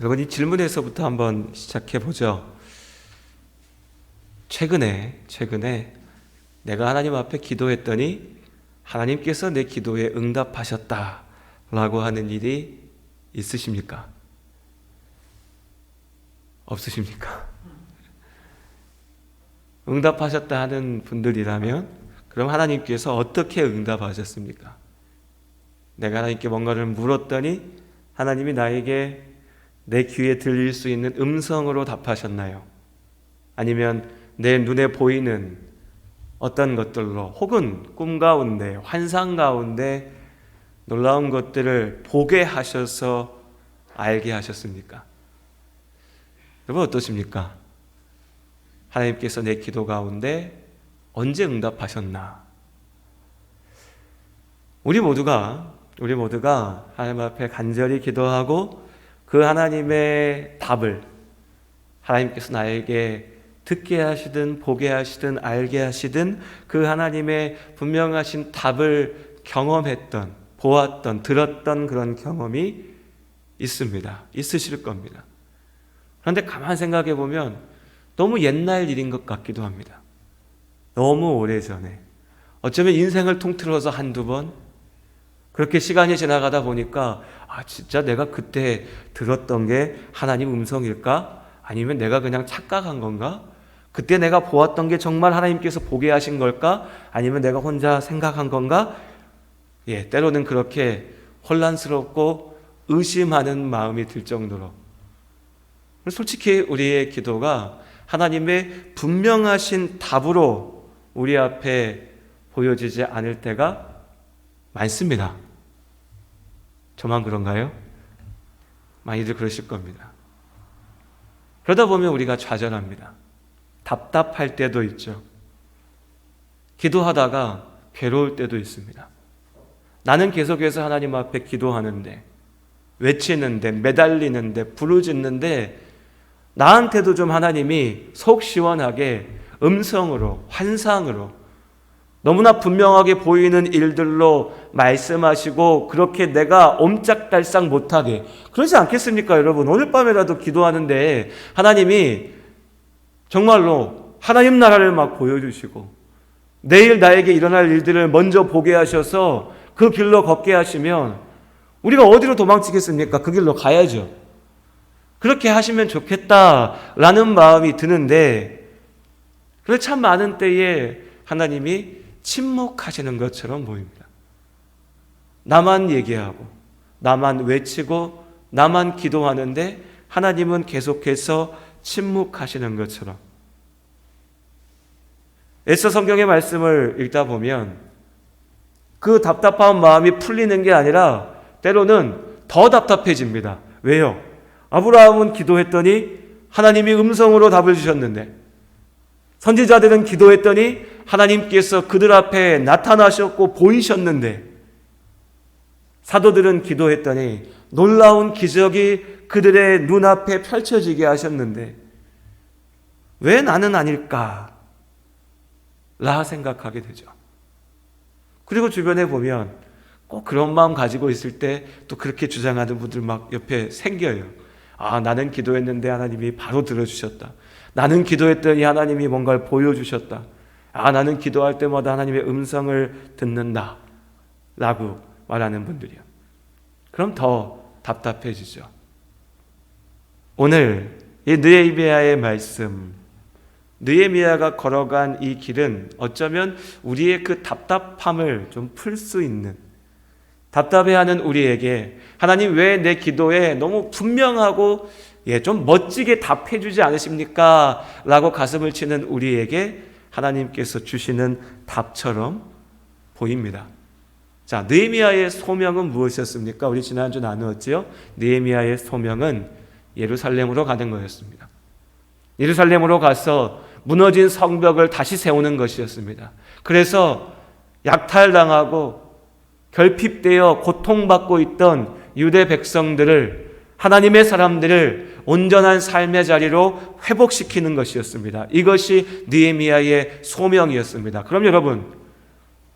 여러분, 이 질문에서부터 한번 시작해 보죠. 최근에 내가 하나님 앞에 기도했더니 하나님께서 내 기도에 응답하셨다라고 하는 일이 있으십니까? 없으십니까? 응답하셨다 하는 분들이라면 그럼 하나님께서 어떻게 응답하셨습니까? 내가 하나님께 뭔가를 물었더니 하나님이 나에게 내 귀에 들릴 수 있는 음성으로 답하셨나요? 아니면 내 눈에 보이는 어떤 것들로 혹은 꿈 가운데, 환상 가운데 놀라운 것들을 보게 하셔서 알게 하셨습니까? 여러분, 어떠십니까? 하나님께서 내 기도 가운데 언제 응답하셨나? 우리 모두가 하나님 앞에 간절히 기도하고 그 하나님의 답을 하나님께서 나에게 듣게 하시든 보게 하시든 알게 하시든 그 하나님의 분명하신 답을 경험했던, 보았던, 들었던 그런 경험이 있습니다. 있으실 겁니다. 그런데 가만 생각해 보면 너무 옛날 일인 것 같기도 합니다. 너무 오래전에, 어쩌면 인생을 통틀어서 한두 번 그렇게 시간이 지나가다 보니까 진짜 내가 그때 들었던 게 하나님 음성일까? 아니면 내가 그냥 착각한 건가? 그때 내가 보았던 게 정말 하나님께서 보게 하신 걸까? 아니면 내가 혼자 생각한 건가? 때로는 그렇게 혼란스럽고 의심하는 마음이 들 정도로, 솔직히 우리의 기도가 하나님의 분명하신 답으로 우리 앞에 보여지지 않을 때가 많습니다. 저만 그런가요? 많이들 그러실 겁니다. 그러다 보면 우리가 좌절합니다. 답답할 때도 있죠. 기도하다가 괴로울 때도 있습니다. 나는 계속해서 하나님 앞에 기도하는데, 외치는데, 매달리는데, 부르짖는데 나한테도 좀 하나님이 속 시원하게 음성으로, 환상으로 너무나 분명하게 보이는 일들로 말씀하시고 그렇게 내가 옴짝달싹 못하게, 그러지 않겠습니까 여러분? 오늘 밤에라도 기도하는데 하나님이 정말로 하나님 나라를 막 보여주시고 내일 나에게 일어날 일들을 먼저 보게 하셔서 그 길로 걷게 하시면 우리가 어디로 도망치겠습니까? 그 길로 가야죠. 그렇게 하시면 좋겠다라는 마음이 드는데, 그래 참 많은 때에 하나님이 침묵하시는 것처럼 보입니다. 나만 얘기하고 나만 외치고 나만 기도하는데 하나님은 계속해서 침묵하시는 것처럼. 에스더 성경의 말씀을 읽다 보면 그 답답한 마음이 풀리는 게 아니라 때로는 더 답답해집니다. 왜요? 아브라함은 기도했더니 하나님이 음성으로 답을 주셨는데, 선지자들은 기도했더니 하나님께서 그들 앞에 나타나셨고 보이셨는데, 사도들은 기도했더니 놀라운 기적이 그들의 눈앞에 펼쳐지게 하셨는데 왜 나는 아닐까? 라 생각하게 되죠. 그리고 주변에 보면 꼭 그런 마음 가지고 있을 때 또 그렇게 주장하는 분들 막 옆에 생겨요. 나는 기도했는데 하나님이 바로 들어주셨다. 나는 기도했더니 하나님이 뭔가를 보여주셨다. 나는 기도할 때마다 하나님의 음성을 듣는다 라고 말하는 분들이요. 그럼 더 답답해지죠. 오늘 이 느헤미야의 말씀, 느헤미야가 걸어간 이 길은 어쩌면 우리의 그 답답함을 좀 풀 수 있는, 답답해하는 우리에게 하나님 왜 내 기도에 너무 분명하고 좀 멋지게 답해주지 않으십니까? 라고 가슴을 치는 우리에게 하나님께서 주시는 답처럼 보입니다. 자, 느헤미야의 소명은 무엇이었습니까? 우리 지난주 나누었지요? 느헤미야의 소명은 예루살렘으로 가는 거였습니다. 예루살렘으로 가서 무너진 성벽을 다시 세우는 것이었습니다. 그래서 약탈당하고 결핍되어 고통받고 있던 유대 백성들을, 하나님의 사람들을 온전한 삶의 자리로 회복시키는 것이었습니다. 이것이 느헤미야의 소명이었습니다. 그럼 여러분,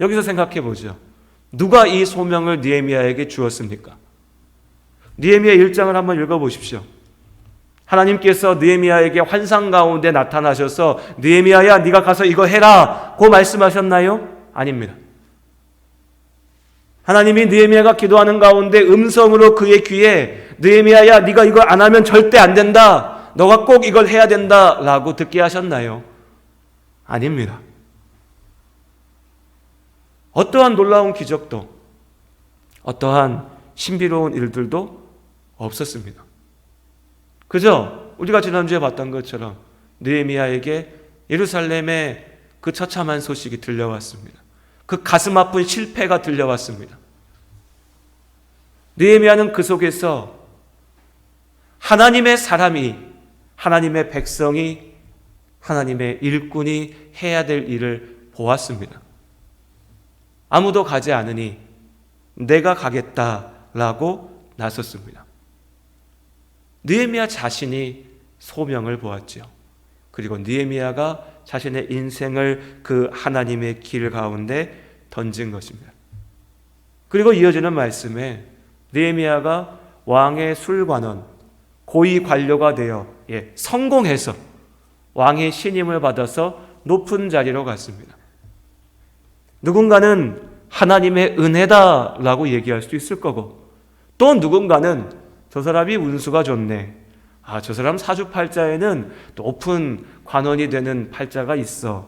여기서 생각해 보죠. 누가 이 소명을 느헤미야에게 주었습니까? 느헤미야 1장을 한번 읽어보십시오. 하나님께서 느헤미야에게 환상 가운데 나타나셔서 느헤미야야 네가 가서 이거 해라 고 말씀하셨나요? 아닙니다. 하나님이 느헤미야가 기도하는 가운데 음성으로 그의 귀에 느헤미야야 네가 이거 안 하면 절대 안 된다. 너가 꼭 이걸 해야 된다 라고 듣게 하셨나요? 아닙니다. 어떠한 놀라운 기적도 어떠한 신비로운 일들도 없었습니다. 그저 우리가 지난주에 봤던 것처럼 느헤미야에게 예루살렘의 그 처참한 소식이 들려왔습니다. 그 가슴 아픈 실패가 들려왔습니다. 느헤미야는 그 속에서 하나님의 사람이, 하나님의 백성이, 하나님의 일꾼이 해야 될 일을 보았습니다. 아무도 가지 않으니 내가 가겠다라고 나섰습니다. 느헤미야 자신이 소명을 보았죠. 그리고 느헤미야가 자신의 인생을 그 하나님의 길 가운데 던진 것입니다. 그리고 이어지는 말씀에 느헤미야가 왕의 술관원, 고위 관료가 되어 성공해서 왕의 신임을 받아서 높은 자리로 갔습니다. 누군가는 하나님의 은혜다라고 얘기할 수 있을 거고, 또 누군가는 저 사람이 운수가 좋네. 저 사람 사주팔자에는 높은 관원이 되는 팔자가 있어.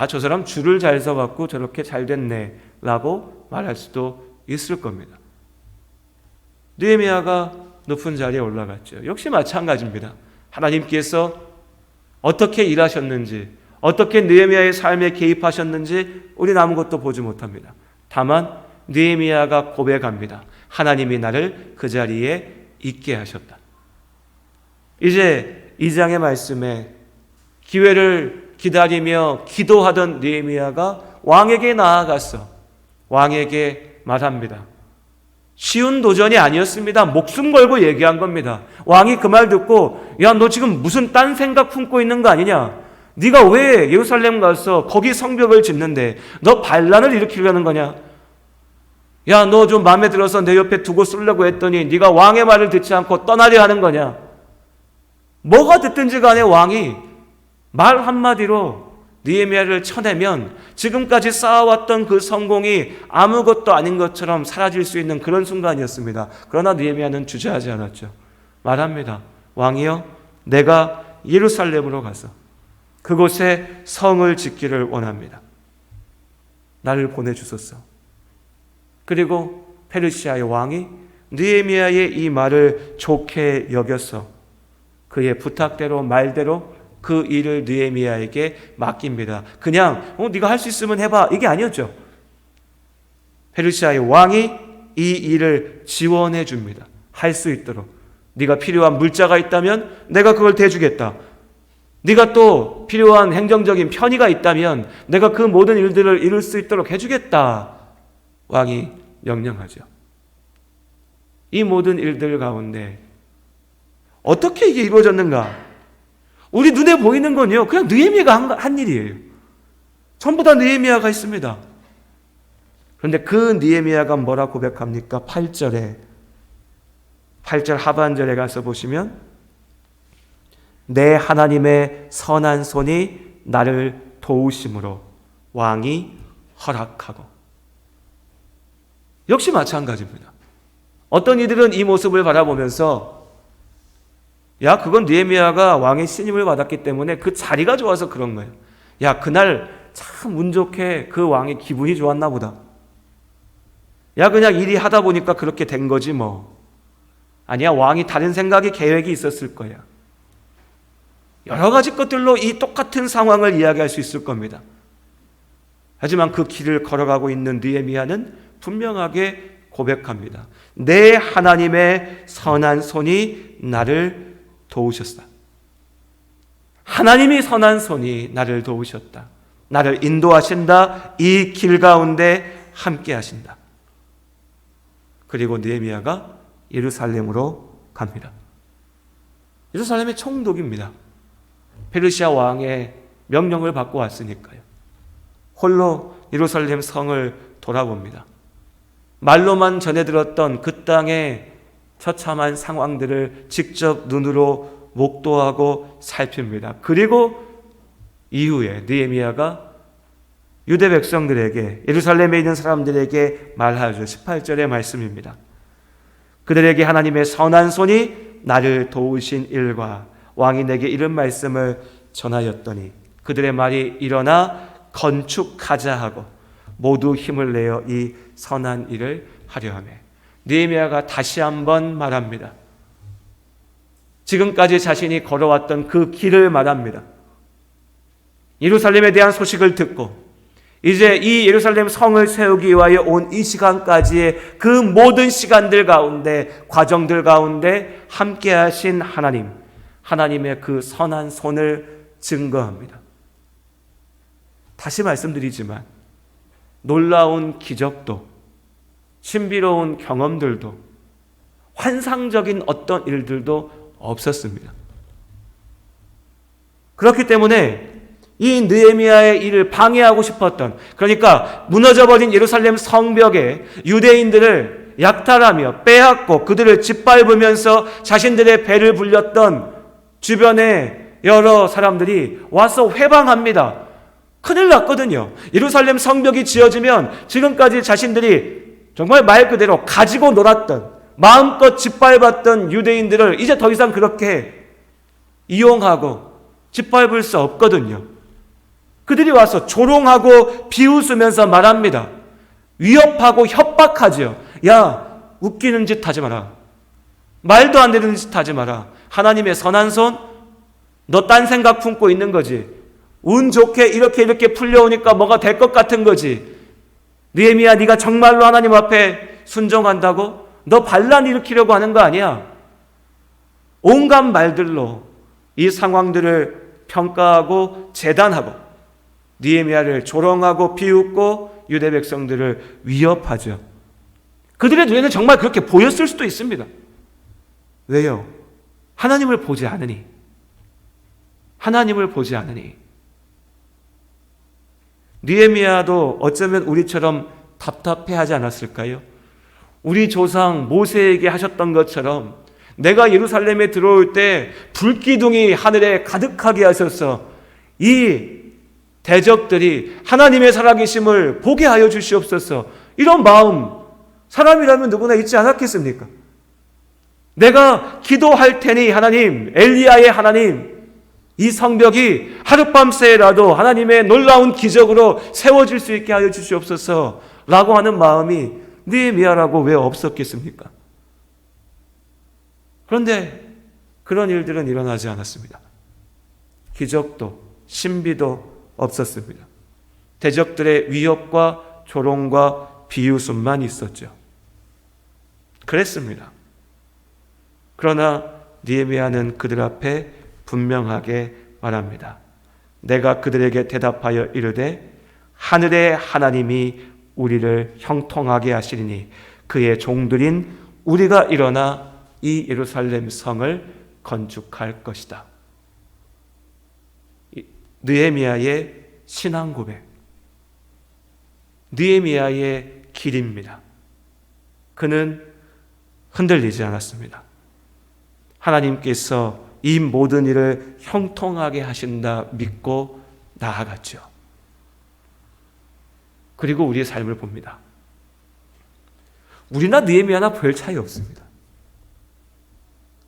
저 사람 줄을 잘 서갖고 저렇게 잘 됐네 라고 말할 수도 있을 겁니다. 느헤미야가 높은 자리에 올라갔죠. 역시 마찬가지입니다. 하나님께서 어떻게 일하셨는지, 어떻게 느헤미야의 삶에 개입하셨는지 우리는 아무것도 보지 못합니다. 다만 느헤미야가 고백합니다. 하나님이 나를 그 자리에 있게 하셨다. 이제 2장의 말씀에 기회를 기다리며 기도하던 느헤미야가 왕에게 나아가서 왕에게 말합니다. 쉬운 도전이 아니었습니다. 목숨 걸고 얘기한 겁니다. 왕이 그 말 듣고 야, 너 지금 무슨 딴 생각 품고 있는 거 아니냐? 네가 왜 예루살렘 가서 거기 성벽을 짓는데 너 반란을 일으키려는 거냐? 야, 너 좀 마음에 들어서 내 옆에 두고 쓰려고 했더니 네가 왕의 말을 듣지 않고 떠나려 하는 거냐? 뭐가 됐든지 간에 왕이 말 한마디로 느헤미야를 쳐내면 지금까지 쌓아왔던 그 성공이 아무것도 아닌 것처럼 사라질 수 있는 그런 순간이었습니다. 그러나 느헤미야는 주저하지 않았죠. 말합니다. 왕이여, 내가 예루살렘으로 가서 그곳에 성을 짓기를 원합니다. 나를 보내주소서. 그리고 페르시아의 왕이 느헤미야의 이 말을 좋게 여겨서 그의 부탁대로 말대로 그 일을 느헤미야에게 맡깁니다. 그냥 네가 할 수 있으면 해봐 이게 아니었죠. 페르시아의 왕이 이 일을 지원해 줍니다. 할 수 있도록. 네가 필요한 물자가 있다면 내가 그걸 대주겠다. 네가 또 필요한 행정적인 편의가 있다면 내가 그 모든 일들을 이룰 수 있도록 해주겠다. 왕이 명령하죠. 이 모든 일들 가운데 어떻게 이게 이루어졌는가? 우리 눈에 보이는 건요, 그냥 느헤미야가 한 일이에요. 전부 다 느헤미야가 있습니다. 그런데 그 느헤미야가 뭐라 고백합니까? 8절 하반절에 가서 보시면 내 하나님의 선한 손이 나를 도우심으로 왕이 허락하고. 역시 마찬가지입니다. 어떤 이들은 이 모습을 바라보면서 야, 그건 느헤미야가 왕의 신임을 받았기 때문에 그 자리가 좋아서 그런 거예요. 야, 그날 참 운 좋게 그 왕의 기분이 좋았나 보다. 야, 그냥 일이 하다 보니까 그렇게 된 거지 뭐. 아니야, 왕이 다른 생각이 계획이 있었을 거야. 여러 가지 것들로 이 똑같은 상황을 이야기할 수 있을 겁니다. 하지만 그 길을 걸어가고 있는 느헤미야는 분명하게 고백합니다. 내 하나님의 선한 손이 나를 도우셨다. 하나님이 선한 손이 나를 도우셨다. 나를 인도하신다. 이 길 가운데 함께 하신다. 그리고 느헤미야가 예루살렘으로 갑니다. 예루살렘의 총독입니다. 페르시아 왕의 명령을 받고 왔으니까요. 홀로 예루살렘 성을 돌아봅니다. 말로만 전해 들었던 그 땅의 처참한 상황들을 직접 눈으로 목도하고 살핍니다. 그리고 이후에 느헤미야가 유대 백성들에게, 예루살렘에 있는 사람들에게 말하죠. 18절의 말씀입니다. 그들에게 하나님의 선한 손이 나를 도우신 일과 왕이 내게 이런 말씀을 전하였더니 그들의 말이 일어나 건축하자 하고 모두 힘을 내어 이 선한 일을 하려 하며, 느헤미야가 다시 한번 말합니다. 지금까지 자신이 걸어왔던 그 길을 말합니다. 예루살렘에 대한 소식을 듣고 이제 이 예루살렘 성을 세우기 위하여 온 이 시간까지의 그 모든 시간들 가운데, 과정들 가운데 함께 하신 하나님, 하나님의 그 선한 손을 증거합니다. 다시 말씀드리지만 놀라운 기적도, 신비로운 경험들도, 환상적인 어떤 일들도 없었습니다. 그렇기 때문에 이 느헤미야의 일을 방해하고 싶었던, 그러니까 무너져버린 예루살렘 성벽에 유대인들을 약탈하며 빼앗고 그들을 짓밟으면서 자신들의 배를 불렸던 주변의 여러 사람들이 와서 회방합니다. 큰일 났거든요. 예루살렘 성벽이 지어지면 지금까지 자신들이 정말 말 그대로 가지고 놀았던, 마음껏 짓밟았던 유대인들을 이제 더 이상 그렇게 이용하고 짓밟을 수 없거든요. 그들이 와서 조롱하고 비웃으면서 말합니다. 위협하고 협박하죠. 야, 웃기는 짓 하지 마라. 말도 안 되는 짓 하지 마라. 하나님의 선한 손? 너 딴 생각 품고 있는 거지. 운 좋게 이렇게 풀려오니까 뭐가 될 것 같은 거지. 느헤미야, 네가 정말로 하나님 앞에 순종한다고? 너 반란 일으키려고 하는 거 아니야. 온갖 말들로 이 상황들을 평가하고 재단하고 느헤미야를 조롱하고 비웃고 유대 백성들을 위협하죠. 그들의 눈에는 정말 그렇게 보였을 수도 있습니다. 왜요? 하나님을 보지 않으니. 하나님을 보지 않으니. 느헤미야도 어쩌면 우리처럼 답답해하지 않았을까요? 우리 조상 모세에게 하셨던 것처럼 내가 예루살렘에 들어올 때 불기둥이 하늘에 가득하게 하셔서 이 대적들이 하나님의 살아계심을 보게 하여 주시옵소서, 이런 마음 사람이라면 누구나 있지 않았겠습니까? 내가 기도할 테니 하나님, 엘리야의 하나님, 이 성벽이 하룻밤새라도 하나님의 놀라운 기적으로 세워질 수 있게 하여 주시옵소서 라고 하는 마음이 느헤미야라고 왜 없었겠습니까? 그런데 그런 일들은 일어나지 않았습니다. 기적도 신비도 없었습니다. 대적들의 위협과 조롱과 비웃음만 있었죠. 그랬습니다. 그러나 느헤미야는 그들 앞에 분명하게 말합니다. 내가 그들에게 대답하여 이르되 하늘의 하나님이 우리를 형통하게 하시리니 그의 종들인 우리가 일어나 이 예루살렘 성을 건축할 것이다. 느헤미야의 신앙 고백, 느헤미야의 길입니다. 그는 흔들리지 않았습니다. 하나님께서 이 모든 일을 형통하게 하신다 믿고 나아갔죠. 그리고 우리의 삶을 봅니다. 우리나 느헤미야나 별 차이 없습니다.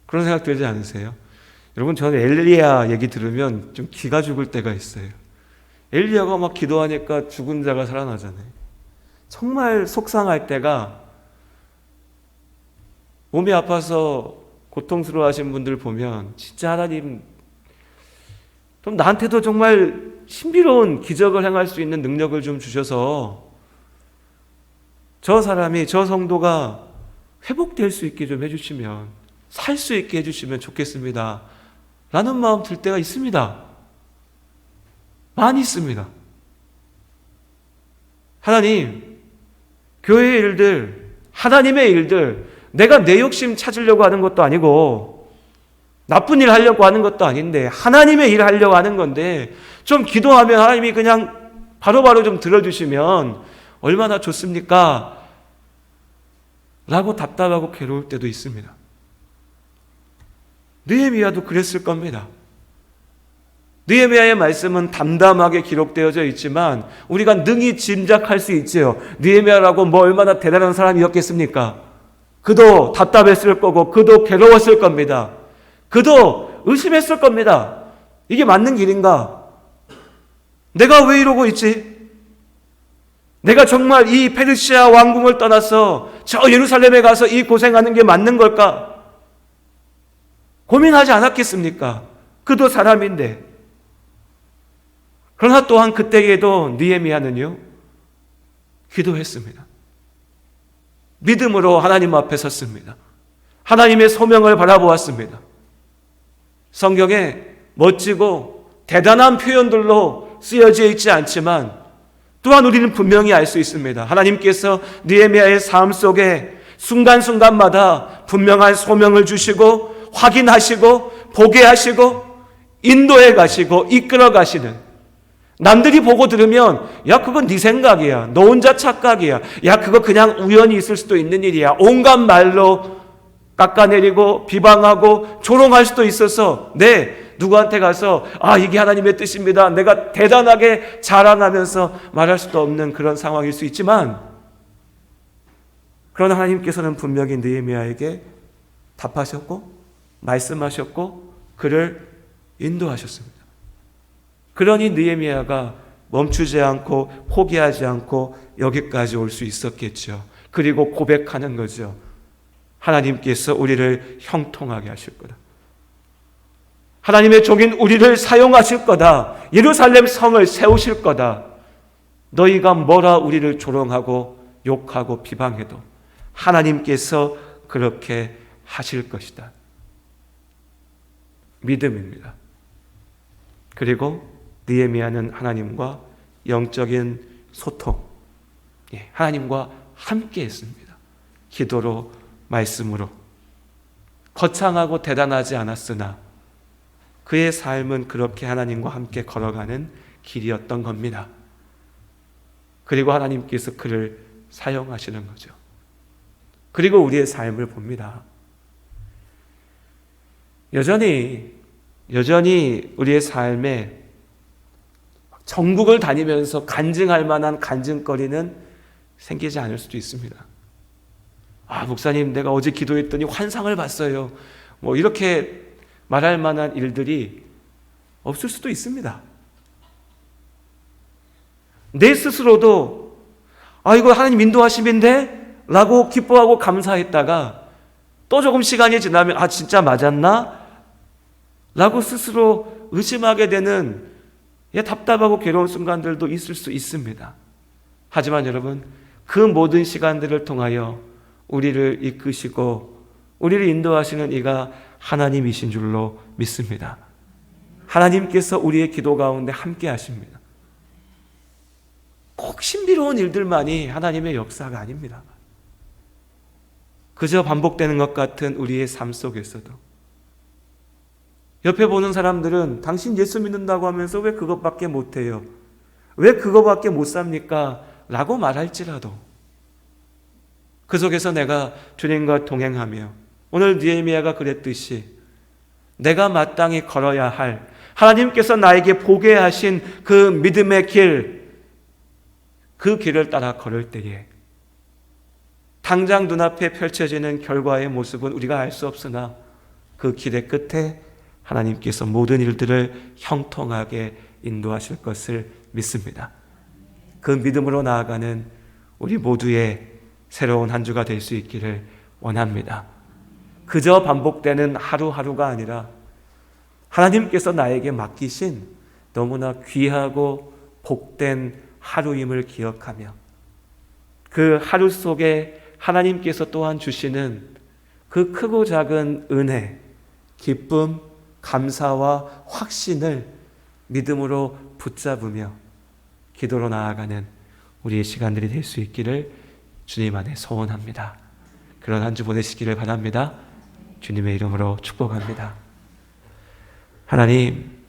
그런 생각 들지 않으세요? 여러분, 저는 엘리야 얘기 들으면 좀 기가 죽을 때가 있어요. 엘리야가 막 기도하니까 죽은 자가 살아나잖아요. 정말 속상할 때가, 몸이 아파서 고통스러워하신 분들 보면 진짜 하나님 좀 나한테도 정말 신비로운 기적을 행할 수 있는 능력을 좀 주셔서 저 사람이, 저 성도가 회복될 수 있게 좀 해주시면, 살 수 있게 해주시면 좋겠습니다 라는 마음 들 때가 있습니다. 많이 있습니다. 하나님, 교회의 일들, 하나님의 일들, 내가 내 욕심 찾으려고 하는 것도 아니고 나쁜 일 하려고 하는 것도 아닌데 하나님의 일 하려고 하는 건데 좀 기도하면 하나님이 그냥 바로바로 좀 들어주시면 얼마나 좋습니까? 라고 답답하고 괴로울 때도 있습니다. 느헤미야도 그랬을 겁니다. 느헤미야의 말씀은 담담하게 기록되어져 있지만 우리가 능히 짐작할 수 있지요. 느헤미야라고 뭐 얼마나 대단한 사람이었겠습니까? 그도 답답했을 거고 그도 괴로웠을 겁니다. 그도 의심했을 겁니다. 이게 맞는 길인가? 내가 왜 이러고 있지? 내가 정말 이 페르시아 왕궁을 떠나서 저 예루살렘에 가서 이 고생하는 게 맞는 걸까? 고민하지 않았겠습니까? 그도 사람인데. 그러나 또한 그때에도 느헤미야는요, 기도했습니다. 믿음으로 하나님 앞에 섰습니다. 하나님의 소명을 바라보았습니다. 성경에 멋지고 대단한 표현들로 쓰여져 있지 않지만 또한 우리는 분명히 알 수 있습니다. 하나님께서 느헤미야의 삶 속에 순간순간마다 분명한 소명을 주시고 확인하시고 보게 하시고 인도해 가시고 이끌어 가시는, 남들이 보고 들으면 야 그건 네 생각이야, 너 혼자 착각이야, 야 그거 그냥 우연히 있을 수도 있는 일이야, 온갖 말로 깎아내리고 비방하고 조롱할 수도 있어서 누구한테 가서 이게 하나님의 뜻입니다, 내가 대단하게 자랑하면서 말할 수도 없는 그런 상황일 수 있지만, 그러나 하나님께서는 분명히 느헤미야에게 답하셨고 말씀하셨고 그를 인도하셨습니다. 그러니 느헤미야가 멈추지 않고 포기하지 않고 여기까지 올 수 있었겠죠. 그리고 고백하는 거죠. 하나님께서 우리를 형통하게 하실 거다. 하나님의 종인 우리를 사용하실 거다. 예루살렘 성을 세우실 거다. 너희가 뭐라 우리를 조롱하고 욕하고 비방해도 하나님께서 그렇게 하실 것이다. 믿음입니다. 그리고 느헤미야는 하나님과 영적인 소통, 하나님과 함께 했습니다. 기도로, 말씀으로. 거창하고 대단하지 않았으나 그의 삶은 그렇게 하나님과 함께 걸어가는 길이었던 겁니다. 그리고 하나님께서 그를 사용하시는 거죠. 그리고 우리의 삶을 봅니다. 여전히 우리의 삶에 전국을 다니면서 간증할 만한 간증거리는 생기지 않을 수도 있습니다. 목사님, 내가 어제 기도했더니 환상을 봤어요. 이렇게 말할 만한 일들이 없을 수도 있습니다. 내 스스로도 이거 하나님 인도하심인데? 라고 기뻐하고 감사했다가 또 조금 시간이 지나면 진짜 맞았나? 라고 스스로 의심하게 되는 답답하고 괴로운 순간들도 있을 수 있습니다. 하지만 여러분, 그 모든 시간들을 통하여 우리를 이끄시고 우리를 인도하시는 이가 하나님이신 줄로 믿습니다. 하나님께서 우리의 기도 가운데 함께 하십니다. 꼭 신비로운 일들만이 하나님의 역사가 아닙니다. 그저 반복되는 것 같은 우리의 삶 속에서도 옆에 보는 사람들은 당신 예수 믿는다고 하면서 왜 그것밖에 못해요? 왜 그것밖에 못 삽니까? 라고 말할지라도 그 속에서 내가 주님과 동행하며 오늘 느헤미야가 그랬듯이 내가 마땅히 걸어야 할 하나님께서 나에게 보게 하신 그 믿음의 길, 그 길을 따라 걸을 때에 당장 눈앞에 펼쳐지는 결과의 모습은 우리가 알 수 없으나 그 길의 끝에 하나님께서 모든 일들을 형통하게 인도하실 것을 믿습니다. 그 믿음으로 나아가는 우리 모두의 새로운 한 주가 될 수 있기를 원합니다. 그저 반복되는 하루하루가 아니라 하나님께서 나에게 맡기신 너무나 귀하고 복된 하루임을 기억하며 그 하루 속에 하나님께서 또한 주시는 그 크고 작은 은혜, 기쁨, 감사와 확신을 믿음으로 붙잡으며 기도로 나아가는 우리의 시간들이 될 수 있기를 주님 안에 소원합니다. 그런 한 주 보내시기를 바랍니다. 주님의 이름으로 축복합니다. 하나님,